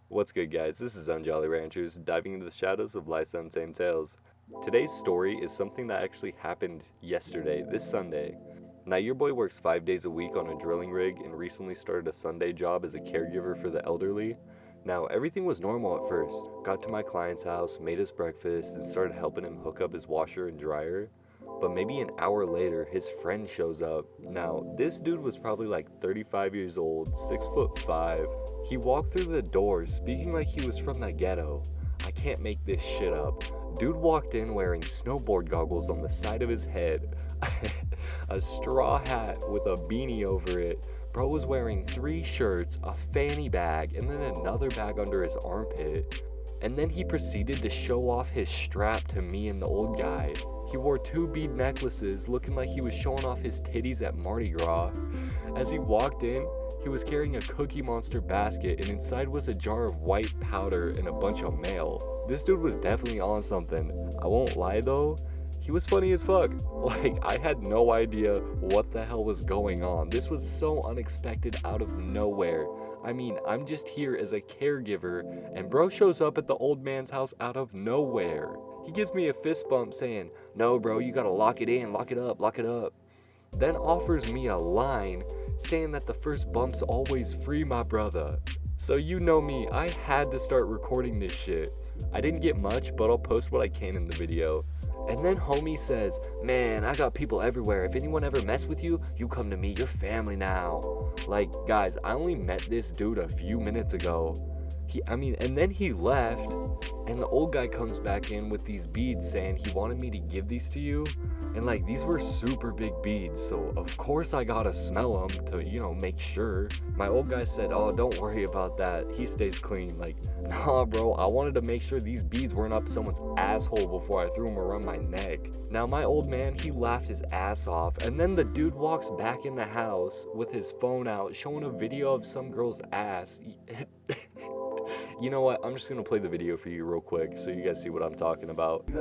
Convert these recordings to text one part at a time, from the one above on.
What's good, guys? This is Unjolly Ranchers, diving into the shadows of life's untamed tales. Today's story is something that actually happened yesterday, this Sunday. Now, your boy works 5 days a week on a drilling rig and recently started a Sunday job as a caregiver for the elderly. Now, everything was normal at first. Got to my client's house, made us breakfast, and started helping him hook up his washer and dryer. But maybe an hour later, his friend shows up. Now, this dude was probably like 35 years old, 6'5". He walked through the door speaking like he was from the ghetto. I can't make this shit up. Dude walked in wearing snowboard goggles on the side of his head, a straw hat with a beanie over it. Bro was wearing 3 shirts, a fanny bag, and then another bag under his armpit. And then he proceeded to show off his strap to me and the old guy. He wore 2 bead necklaces, looking like he was showing off his titties at Mardi Gras. As he walked in, he was carrying a Cookie Monster basket, and inside was a jar of white powder and a bunch of mail. This dude was definitely on something. I won't lie though, he was funny as fuck. Like, I had no idea what the hell was going on. This was so unexpected out of nowhere. I mean, I'm just here as a caregiver, and bro shows up at the old man's house out of nowhere. He gives me a fist bump saying, "No bro, you gotta lock it in, lock it up, lock it up." Then offers me a line saying that the first bump's always free, my brother. So you know me, I had to start recording this shit. I didn't get much, but I'll post what I can in the video. And then homie says, "Man, I got people everywhere. If anyone ever mess with you, you come to me, you're family now." Like, guys, I only met this dude a few minutes ago. And then he left, and the old guy comes back in with these beads saying he wanted me to give these to you. And like, these were super big beads, so of course I gotta smell them to, make sure. My old guy said, "Oh, don't worry about that. He stays clean." Like, nah, bro, I wanted to make sure these beads weren't up someone's asshole before I threw them around my neck. Now, my old man, he laughed his ass off, and then the dude walks back in the house with his phone out, showing a video of some girl's ass. You know what? I'm just gonna play the video for you real quick so you guys see what I'm talking about. The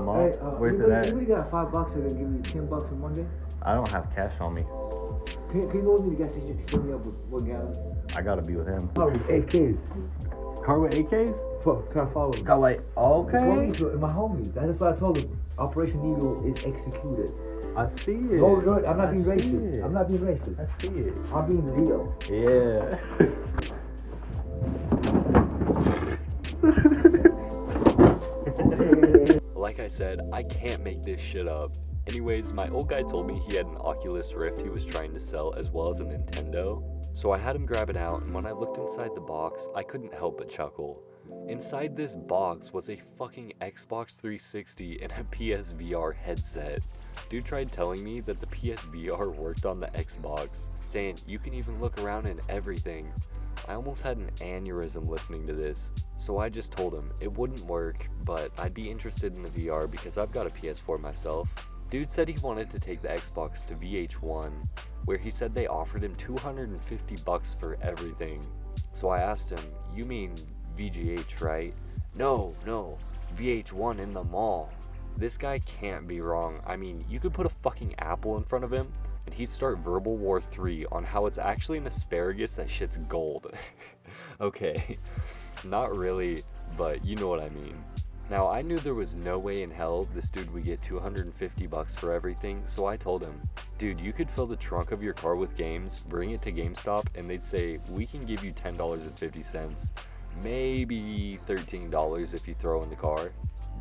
mall? Where's it at? We got $5. I'm gonna give you $10 for Monday. I don't have cash on me. Can you go with me to the gas station to fill me up with 1 gallon? I gotta be with him. Car with AKs. Car with AKs? Fuck, try to follow me. Got like, okay. Police are my homies. That's why I told him. Operation Eagle is executed. I see it. No, I'm not being I see racist. it. I'm not being racist. I see it. I'm being Leo. Yeah. Like I said, I can't make this shit up. Anyways, my old guy told me he had an Oculus Rift he was trying to sell, as well as a Nintendo. So I had him grab it out, and when I looked inside the box, I couldn't help but chuckle. Inside this box was a fucking Xbox 360 and a PSVR headset. Dude tried telling me that the PSVR worked on the Xbox, saying you can even look around and everything. I almost had an aneurysm listening to this, so I just told him it wouldn't work, but I'd be interested in the VR because I've got a PS4 myself. Dude said he wanted to take the Xbox to VH1, where he said they offered him $250 for everything. So I asked him, "You mean VGH, right?" No, VH1 in the mall. This guy can't be wrong. I mean, you could put a fucking apple in front of him, and he'd start Verbal War 3 on how it's actually an asparagus that shit's gold. Okay, not really, but you know what I mean. Now, I knew there was no way in hell this dude would get $250 for everything, so I told him, "Dude, you could fill the trunk of your car with games, bring it to GameStop, and they'd say, we can give you $10.50, maybe $13 if you throw in the car."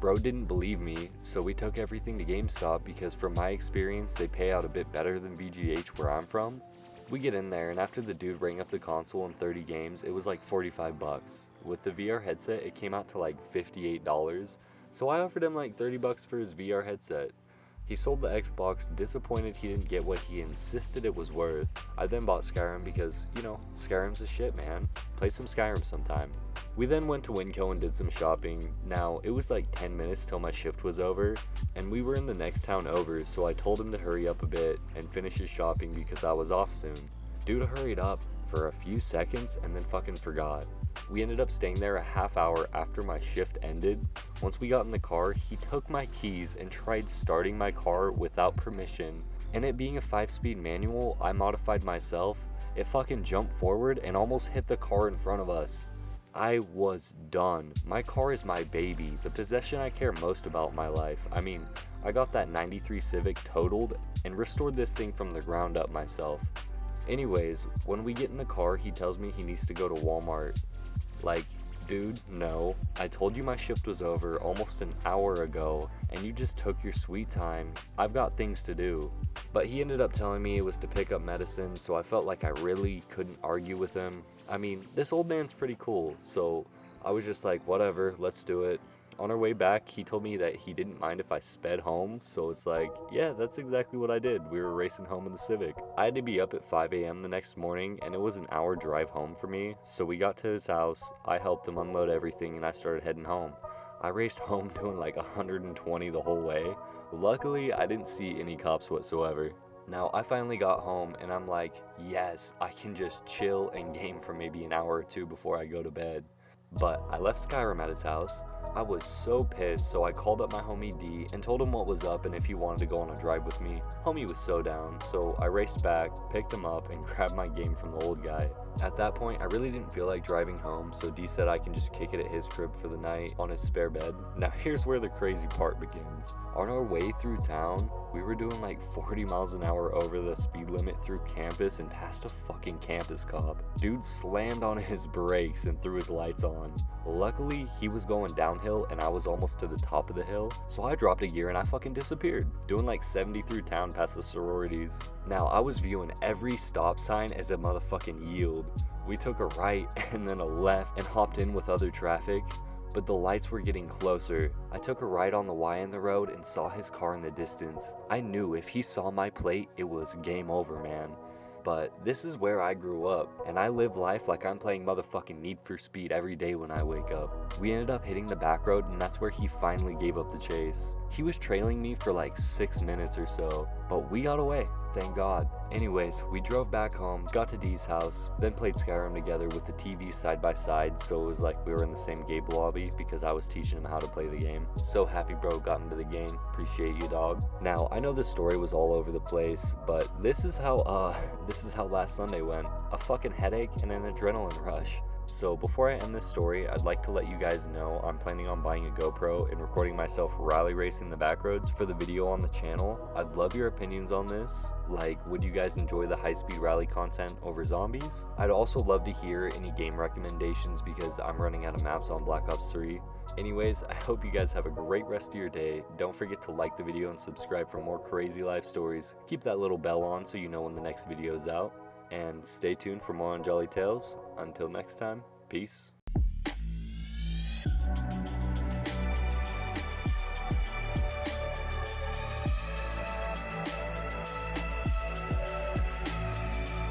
Bro didn't believe me, so we took everything to GameStop because from my experience, they pay out a bit better than VGH where I'm from. We get in there, and after the dude rang up the console in 30 games, it was like $45. With the VR headset, it came out to like $58, so I offered him like $30 for his VR headset. He sold the Xbox, disappointed he didn't get what he insisted it was worth. I then bought Skyrim because, Skyrim's the shit, man. Play some Skyrim sometime. We then went to Winco and did some shopping. Now, it was like 10 minutes till my shift was over, and we were in the next town over, so I told him to hurry up a bit and finish his shopping because I was off soon. Dude hurried up for a few seconds and then fucking forgot. We ended up staying there a half hour after my shift ended. Once we got in the car, he took my keys and tried starting my car without permission. And it being a 5-speed manual I modified myself, it fucking jumped forward and almost hit the car in front of us. I was done. My car is my baby, the possession I care most about in my life. I mean, I got that 93 Civic totaled and restored this thing from the ground up myself. Anyways, when we get in the car, he tells me he needs to go to Walmart. Like, dude, no. I told you my shift was over almost an hour ago, and you just took your sweet time. I've got things to do. But he ended up telling me it was to pick up medicine, so I felt like I really couldn't argue with him. I mean, this old man's pretty cool, so I was just like, whatever, let's do it. On our way back, he told me that he didn't mind if I sped home, so it's like, yeah, that's exactly what I did. We were racing home in the Civic. I had to be up at 5 a.m. the next morning, and it was an hour drive home for me, so we got to his house, I helped him unload everything, and I started heading home. I raced home doing like 120 the whole way. Luckily, I didn't see any cops whatsoever. Now, I finally got home, and I'm like, yes, I can just chill and game for maybe an hour or two before I go to bed. But I left Skyrim at his house. I was so pissed, so I called up my homie D and told him what was up and if he wanted to go on a drive with me. Homie was so down, so I raced back, picked him up, and grabbed my game from the old guy. At that point, I really didn't feel like driving home, so D said I can just kick it at his crib for the night on his spare bed. Now here's where the crazy part begins. On our way through town, we were doing like 40 miles an hour over the speed limit through campus and past a fucking campus cop. Dude slammed on his brakes and threw his lights on. Luckily, he was going downhill and I was almost to the top of the hill, so I dropped a gear and I fucking disappeared, doing like 70 through town past the sororities. Now, I was viewing every stop sign as a motherfucking yield. We took a right and then a left and hopped in with other traffic, but the lights were getting closer. I took a right on the Y in the road and saw his car in the distance. I knew if he saw my plate, it was game over, man. But this is where I grew up, and I live life like I'm playing motherfucking Need for Speed every day when I wake up. We ended up hitting the back road, and that's where he finally gave up the chase. He was trailing me for like 6 minutes or so, but we got away, thank God. Anyways, we drove back home, got to Dee's house, then played Skyrim together with the TV side by side, so it was like we were in the same game lobby because I was teaching him how to play the game. So happy bro got into the game, appreciate you, dog. Now, I know this story was all over the place, but this is how last Sunday went. A fucking headache and an adrenaline rush. So before I end this story, I'd like to let you guys know I'm planning on buying a GoPro and recording myself rally racing the backroads for the video on the channel. I'd love your opinions on this. Like, would you guys enjoy the high-speed rally content over zombies? I'd also love to hear any game recommendations because I'm running out of maps on Black Ops 3. Anyways, I hope you guys have a great rest of your day. Don't forget to like the video and subscribe for more crazy life stories. Keep that little bell on so you know when the next video is out. And stay tuned for more on Jolly Tales. Until next time, peace.